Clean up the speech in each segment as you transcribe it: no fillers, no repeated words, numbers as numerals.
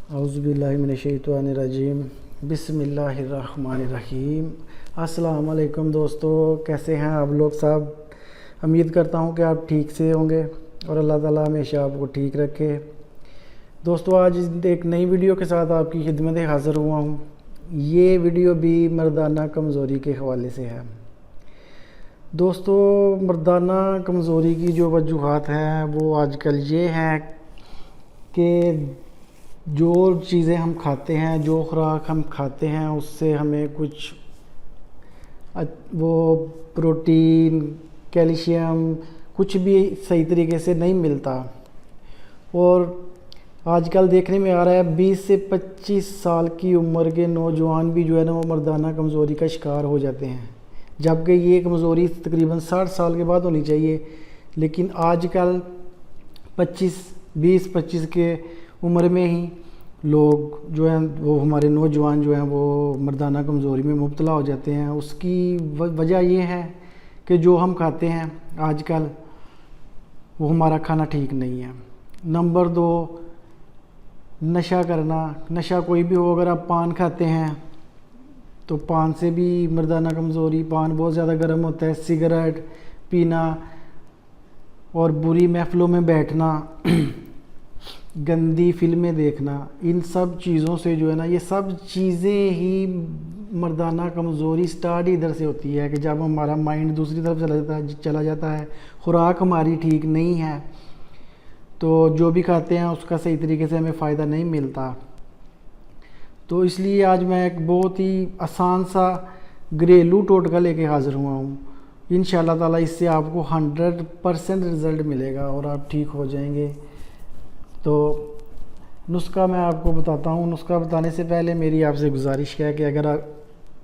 اعوذ باللہ من الشیطان الرجیم، بسم اللہ الرحمن الرحیم۔ السلام علیکم دوستو، کیسے ہیں آپ لوگ سب؟ امید کرتا ہوں کہ آپ ٹھیک سے ہوں گے اور اللہ تعالیٰ ہمیشہ آپ کو ٹھیک رکھے۔ دوستو، آج ایک نئی ویڈیو کے ساتھ آپ کی خدمت حاضر ہوا ہوں۔ یہ ویڈیو بھی مردانہ کمزوری کے حوالے سے ہے۔ دوستو، مردانہ کمزوری کی جو وجوہات ہیں وہ آج کل یہ ہیں کہ جو چیزیں ہم کھاتے ہیں، جو خوراک ہم کھاتے ہیں، اس سے ہمیں کچھ وہ پروٹین، کیلشیم کچھ بھی صحیح طریقے سے نہیں ملتا۔ اور آج کل دیکھنے میں آ رہا ہے 20 سے 25 سال کی عمر کے نوجوان بھی جو ہے نا وہ مردانہ کمزوری کا شکار ہو جاتے ہیں، جبکہ یہ کمزوری تقریباً 60 سال کے بعد ہونی چاہیے، لیکن آج کل 20-25 کے عمر میں ہی لوگ جو ہیں وہ ہمارے نوجوان جو ہیں وہ مردانہ کمزوری میں مبتلا ہو جاتے ہیں۔ اس کی وجہ یہ ہے کہ جو ہم کھاتے ہیں آج کل وہ ہمارا کھانا ٹھیک نہیں ہے۔ نمبر 2، نشہ کرنا۔ نشہ کوئی بھی ہو، اگر آپ پان کھاتے ہیں تو پان سے بھی مردانہ کمزوری، پان بہت زیادہ گرم ہوتا ہے۔ سگریٹ پینا اور بری محفلوں میں بیٹھنا، گندی فلمیں دیکھنا، ان سب چیزوں سے جو ہے نا، یہ سب چیزیں ہی مردانہ کمزوری سٹارٹ ادھر سے ہوتی ہے کہ جب ہمارا مائنڈ دوسری طرف چلا جاتا ہے، خوراک ہماری ٹھیک نہیں ہے تو جو بھی کھاتے ہیں اس کا صحیح طریقے سے ہمیں فائدہ نہیں ملتا۔ تو اس لیے آج میں ایک بہت ہی آسان سا گھریلو ٹوٹکا لے کے حاضر ہوا ہوں۔ انشاءاللہ تعالیٰ اس سے آپ کو 100% رزلٹ ملے گا اور آپ ٹھیک ہو جائیں گے۔ تو نسخہ میں آپ کو بتاتا ہوں۔ نسخہ بتانے سے پہلے میری آپ سے گزارش ہے کہ اگر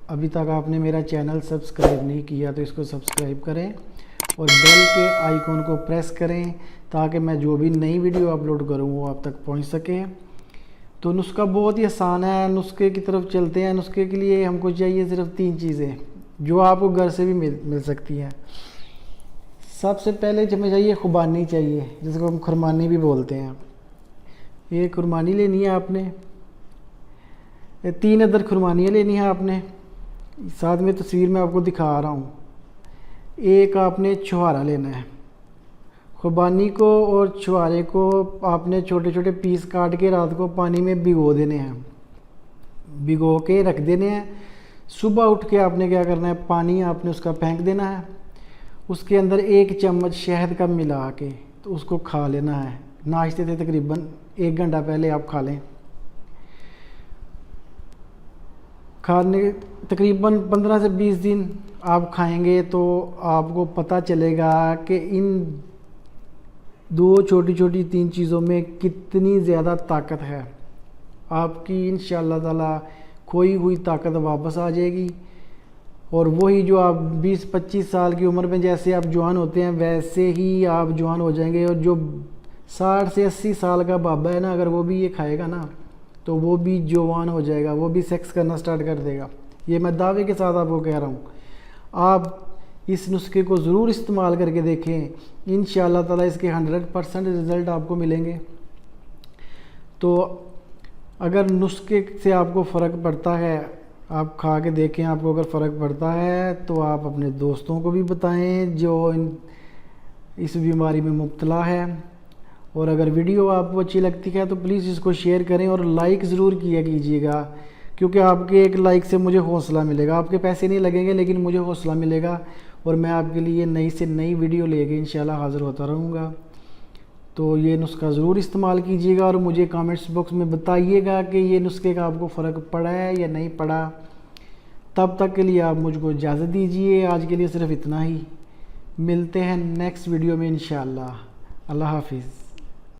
ابھی تک آپ نے میرا چینل سبسکرائب نہیں کیا تو اس کو سبسکرائب کریں اور بیل کے آئیکن کو پریس کریں تاکہ میں جو بھی نئی ویڈیو اپلوڈ کروں وہ آپ تک پہنچ سکے۔ تو نسخہ بہت ہی آسان ہے، نسخے کی طرف چلتے ہیں۔ نسخے کے لیے ہم کو چاہیے صرف 3 چیزیں جو آپ کو گھر سے بھی مل سکتی ہیں۔ سب سے پہلے ہمیں چاہیے خوبانی چاہیے، جس کو ہم خرمانی بھی بولتے ہیں۔ یہ خرمانی لینی ہے آپ نے، 3 عدد خرمانیاں لینی ہیں آپ نے، ساتھ میں تصویر میں آپ کو دکھا رہا ہوں۔ ایک آپ نے چھہارا لینا ہے۔ خوبانی کو اور چھہارے کو آپ نے چھوٹے چھوٹے پیس کاٹ کے رات کو پانی میں بھگو دینے ہیں، بھگو کے رکھ دینے ہیں۔ صبح اٹھ کے آپ نے کیا کرنا ہے، پانی آپ نے اس کا پھینک دینا ہے، اس کے اندر 1 چمچ شہد کا ملا کے تو اس کو کھا لینا ہے۔ ناشتے سے تقریباً 1 گھنٹہ پہلے آپ کھا لیں۔ کھانے تقریباً 15 سے 20 دن آپ کھائیں گے تو آپ کو پتہ چلے گا کہ ان 2 چھوٹی چھوٹی 3 چیزوں میں کتنی زیادہ طاقت ہے۔ آپ کی انشاءاللہ تعالیٰ کھوئی ہوئی طاقت واپس آ جائے گی، اور وہی جو آپ 20-25 سال کی عمر میں جیسے آپ جوان ہوتے ہیں ویسے ہی آپ جوان ہو جائیں گے۔ اور جو 60 سے 80 سال کا بابا ہے نا، اگر وہ بھی یہ کھائے گا نا تو وہ بھی جوان ہو جائے گا، وہ بھی سیکس کرنا سٹارٹ کر دے گا۔ یہ میں دعوے کے ساتھ آپ کو کہہ رہا ہوں۔ آپ اس نسخے کو ضرور استعمال کر کے دیکھیں، انشاءاللہ تعالیٰ اس کے 100% رزلٹ آپ کو ملیں گے۔ تو اگر نسخے سے آپ کو فرق پڑتا ہے، آپ کھا کے دیکھیں، آپ کو اگر فرق پڑتا ہے تو آپ اپنے دوستوں کو بھی بتائیں جو اس بیماری میں مبتلا ہے۔ اور اگر ویڈیو آپ کو اچھی لگتی ہے تو پلیز اس کو شیئر کریں اور لائک ضرور کیا کیجیے گا، کیونکہ آپ کے ایک لائک سے مجھے حوصلہ ملے گا۔ آپ کے پیسے نہیں لگیں گے لیکن مجھے حوصلہ ملے گا، اور میں آپ کے لیے نئی سے نئی ویڈیو لے کے انشاءاللہ حاضر ہوتا رہوں گا۔ تو یہ نسخہ ضرور استعمال کیجیے گا اور مجھے کامنٹس باکس میں بتائیے گا کہ یہ نسخے کا آپ کو فرق پڑا ہے یا نہیں پڑا۔ تب تک کے لیے آپ مجھ کو اجازت دیجیے، آج کے لیے صرف اتنا ہی۔ ملتے ہیں نیکسٹ ویڈیو میں انشاءاللہ۔ اللہ حافظ۔